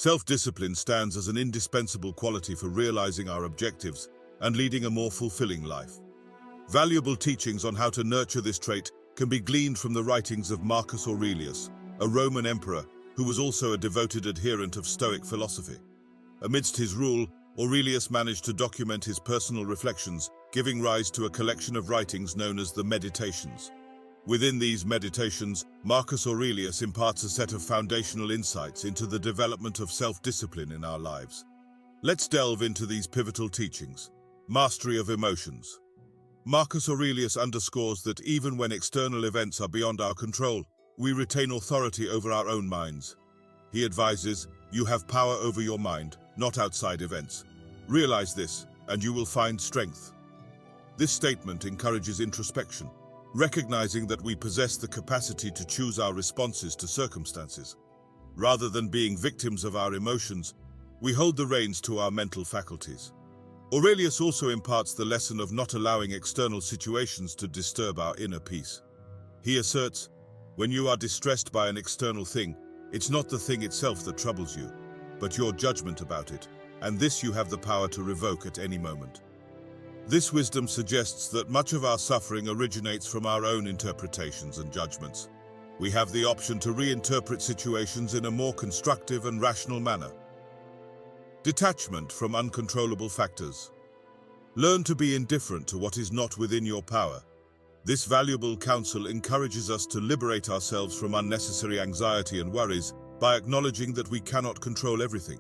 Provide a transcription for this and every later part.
Self-discipline stands as an indispensable quality for realizing our objectives and leading a more fulfilling life. Valuable teachings on how to nurture this trait can be gleaned from the writings of Marcus Aurelius, a Roman emperor who was also a devoted adherent of Stoic philosophy. Amidst his rule, Aurelius managed to document his personal reflections, giving rise to a collection of writings known as the Meditations. Within these meditations, Marcus Aurelius imparts a set of foundational insights into the development of self-discipline in our lives. Let's delve into these pivotal teachings. Mastery of emotions. Marcus Aurelius underscores that even when external events are beyond our control, we retain authority over our own minds. He advises, you have power over your mind, not outside events. Realize this, and you will find strength. This statement encourages introspection, recognizing that we possess the capacity to choose our responses to circumstances. Rather than being victims of our emotions, we hold the reins to our mental faculties. Aurelius also imparts the lesson of not allowing external situations to disturb our inner peace. He asserts, when you are distressed by an external thing, it's not the thing itself that troubles you, but your judgment about it, and this you have the power to revoke at any moment. This wisdom suggests that much of our suffering originates from our own interpretations and judgments. We have the option to reinterpret situations in a more constructive and rational manner. Detachment from uncontrollable factors. Learn to be indifferent to what is not within your power. This valuable counsel encourages us to liberate ourselves from unnecessary anxiety and worries by acknowledging that we cannot control everything.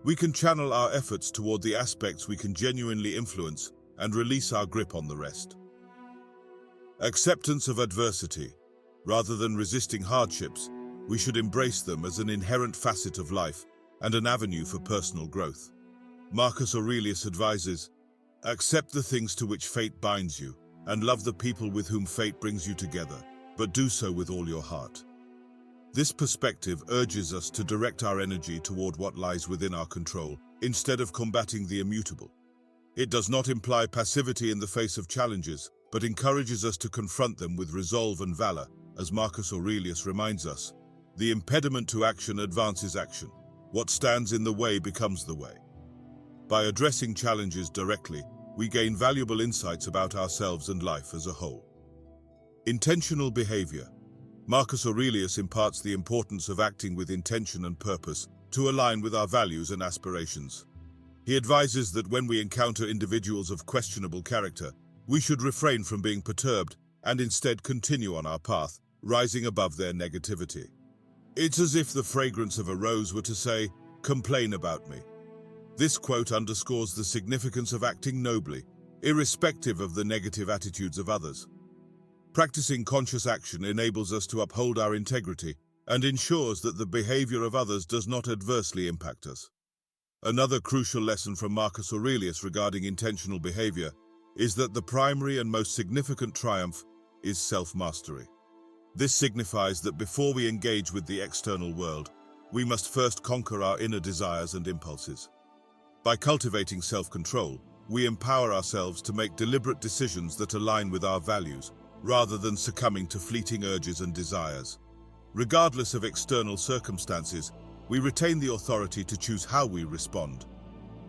We can channel our efforts toward the aspects we can genuinely influence and release our grip on the rest. Acceptance of adversity. Rather than resisting hardships, we should embrace them as an inherent facet of life and an avenue for personal growth. Marcus Aurelius advises, accept the things to which fate binds you, and love the people with whom fate brings you together, but do so with all your heart. This perspective urges us to direct our energy toward what lies within our control, instead of combating the immutable. It does not imply passivity in the face of challenges, but encourages us to confront them with resolve and valor. As Marcus Aurelius reminds us, the impediment to action advances action. What stands in the way becomes the way. By addressing challenges directly, we gain valuable insights about ourselves and life as a whole. Intentional behavior. Marcus Aurelius imparts the importance of acting with intention and purpose to align with our values and aspirations. He advises that when we encounter individuals of questionable character, we should refrain from being perturbed and instead continue on our path, rising above their negativity. It's as if the fragrance of a rose were to say, "Complain about me." This quote underscores the significance of acting nobly, irrespective of the negative attitudes of others. Practicing conscious action enables us to uphold our integrity and ensures that the behavior of others does not adversely impact us. Another crucial lesson from Marcus Aurelius regarding intentional behavior is that the primary and most significant triumph is self-mastery. This signifies that before we engage with the external world, we must first conquer our inner desires and impulses. By cultivating self-control, we empower ourselves to make deliberate decisions that align with our values, rather than succumbing to fleeting urges and desires. Regardless of external circumstances, we retain the authority to choose how we respond.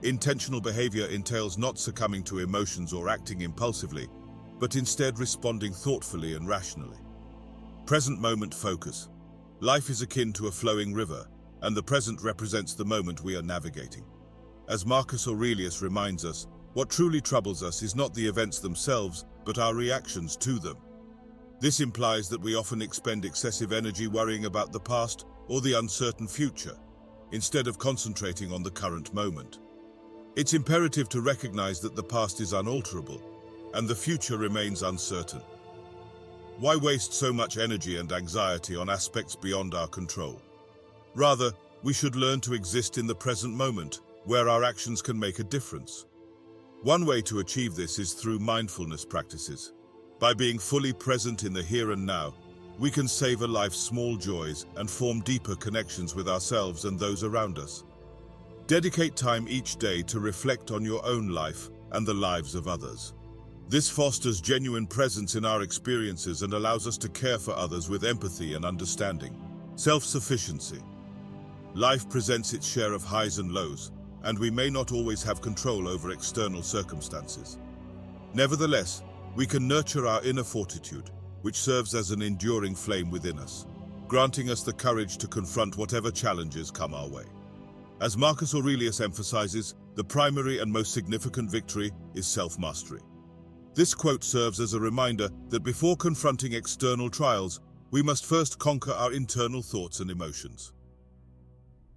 Intentional behavior entails not succumbing to emotions or acting impulsively, but instead responding thoughtfully and rationally. Present moment focus. Life is akin to a flowing river, and the present represents the moment we are navigating. As Marcus Aurelius reminds us, what truly troubles us is not the events themselves, but our reactions to them. This implies that we often expend excessive energy worrying about the past or the uncertain future, instead of concentrating on the current moment. It's imperative to recognize that the past is unalterable, and the future remains uncertain. Why waste so much energy and anxiety on aspects beyond our control? Rather, we should learn to exist in the present moment, where our actions can make a difference. One way to achieve this is through mindfulness practices. By being fully present in the here and now, we can savor life's small joys and form deeper connections with ourselves and those around us. Dedicate time each day to reflect on your own life and the lives of others. This fosters genuine presence in our experiences and allows us to care for others with empathy and understanding. Self-sufficiency. Life presents its share of highs and lows, and we may not always have control over external circumstances. Nevertheless, we can nurture our inner fortitude, which serves as an enduring flame within us, granting us the courage to confront whatever challenges come our way. As Marcus Aurelius emphasizes, the primary and most significant victory is self-mastery. This quote serves as a reminder that before confronting external trials, we must first conquer our internal thoughts and emotions.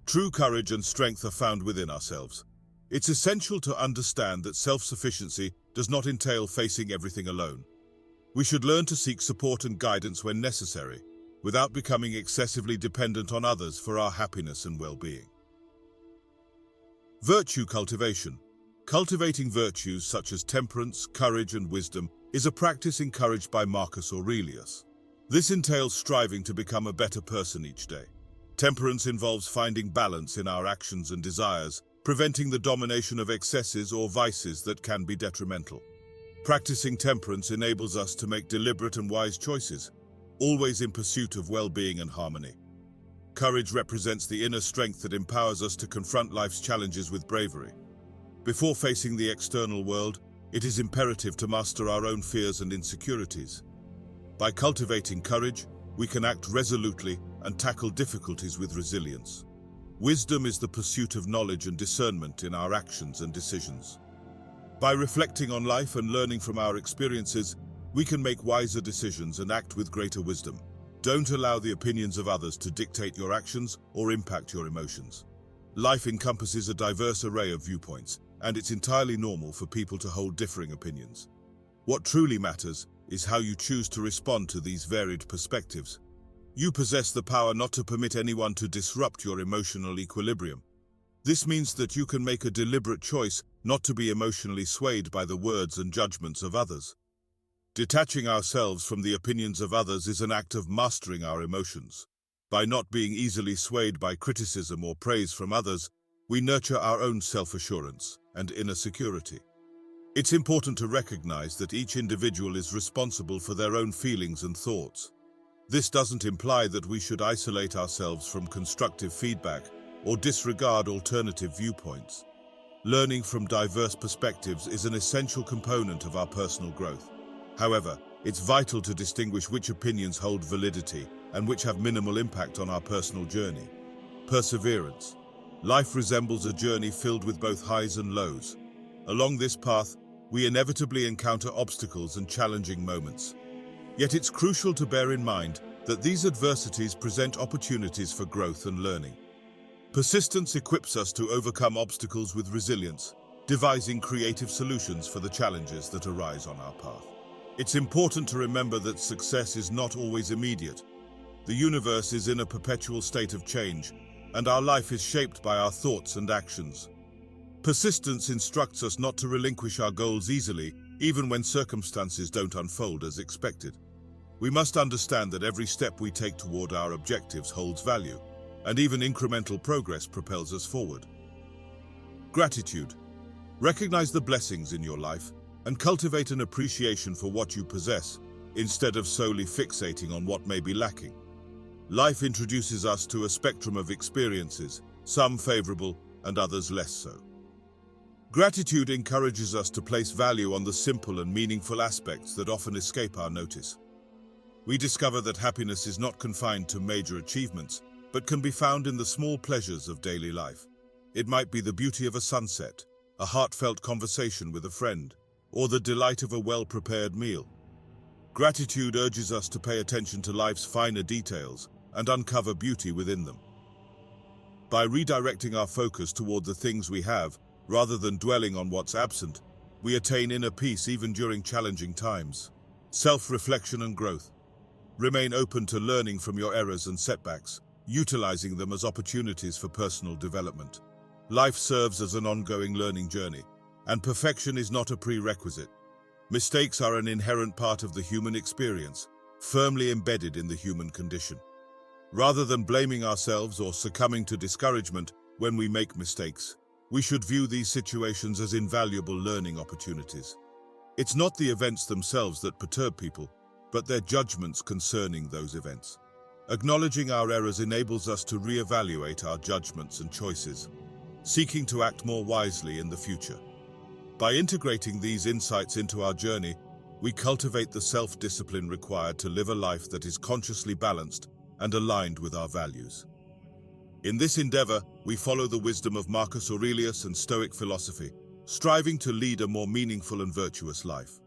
True courage and strength are found within ourselves. It's essential to understand that self-sufficiency does not entail facing everything alone. We should learn to seek support and guidance when necessary, without becoming excessively dependent on others for our happiness and well-being. Virtue cultivation. Cultivating virtues such as temperance, courage, and wisdom is a practice encouraged by Marcus Aurelius. This entails striving to become a better person each day. Temperance involves finding balance in our actions and desires, preventing the domination of excesses or vices that can be detrimental. Practicing temperance enables us to make deliberate and wise choices, always in pursuit of well-being and harmony. Courage represents the inner strength that empowers us to confront life's challenges with bravery. Before facing the external world, it is imperative to master our own fears and insecurities. By cultivating courage, we can act resolutely and tackle difficulties with resilience. Wisdom is the pursuit of knowledge and discernment in our actions and decisions. By reflecting on life and learning from our experiences, we can make wiser decisions and act with greater wisdom. Don't allow the opinions of others to dictate your actions or impact your emotions. Life encompasses a diverse array of viewpoints, and it's entirely normal for people to hold differing opinions. What truly matters is how you choose to respond to these varied perspectives. You possess the power not to permit anyone to disrupt your emotional equilibrium. This means that you can make a deliberate choice not to be emotionally swayed by the words and judgments of others. Detaching ourselves from the opinions of others is an act of mastering our emotions. By not being easily swayed by criticism or praise from others, we nurture our own self-assurance and inner security. It's important to recognize that each individual is responsible for their own feelings and thoughts. This doesn't imply that we should isolate ourselves from constructive feedback or disregard alternative viewpoints. Learning from diverse perspectives is an essential component of our personal growth. However, it's vital to distinguish which opinions hold validity and which have minimal impact on our personal journey. Perseverance. Life resembles a journey filled with both highs and lows. Along this path, we inevitably encounter obstacles and challenging moments. Yet it's crucial to bear in mind that these adversities present opportunities for growth and learning. Persistence equips us to overcome obstacles with resilience, devising creative solutions for the challenges that arise on our path. It's important to remember that success is not always immediate. The universe is in a perpetual state of change, and our life is shaped by our thoughts and actions. Persistence instructs us not to relinquish our goals easily, even when circumstances don't unfold as expected. We must understand that every step we take toward our objectives holds value, and even incremental progress propels us forward. Gratitude. Recognize the blessings in your life and cultivate an appreciation for what you possess, instead of solely fixating on what may be lacking. Life introduces us to a spectrum of experiences, some favorable and others less so. Gratitude encourages us to place value on the simple and meaningful aspects that often escape our notice. We discover that happiness is not confined to major achievements, but can be found in the small pleasures of daily life. It might be the beauty of a sunset, a heartfelt conversation with a friend, or the delight of a well-prepared meal. Gratitude urges us to pay attention to life's finer details and uncover beauty within them. By redirecting our focus toward the things we have, rather than dwelling on what's absent, we attain inner peace even during challenging times. Self-reflection and growth. Remain open to learning from your errors and setbacks, utilizing them as opportunities for personal development. Life serves as an ongoing learning journey, and perfection is not a prerequisite. Mistakes are an inherent part of the human experience, firmly embedded in the human condition. Rather than blaming ourselves or succumbing to discouragement when we make mistakes, we should view these situations as invaluable learning opportunities. It's not the events themselves that perturb people, but their judgments concerning those events. Acknowledging our errors enables us to reevaluate our judgments and choices, seeking to act more wisely in the future. By integrating these insights into our journey, we cultivate the self-discipline required to live a life that is consciously balanced and aligned with our values. In this endeavor, we follow the wisdom of Marcus Aurelius and Stoic philosophy, striving to lead a more meaningful and virtuous life.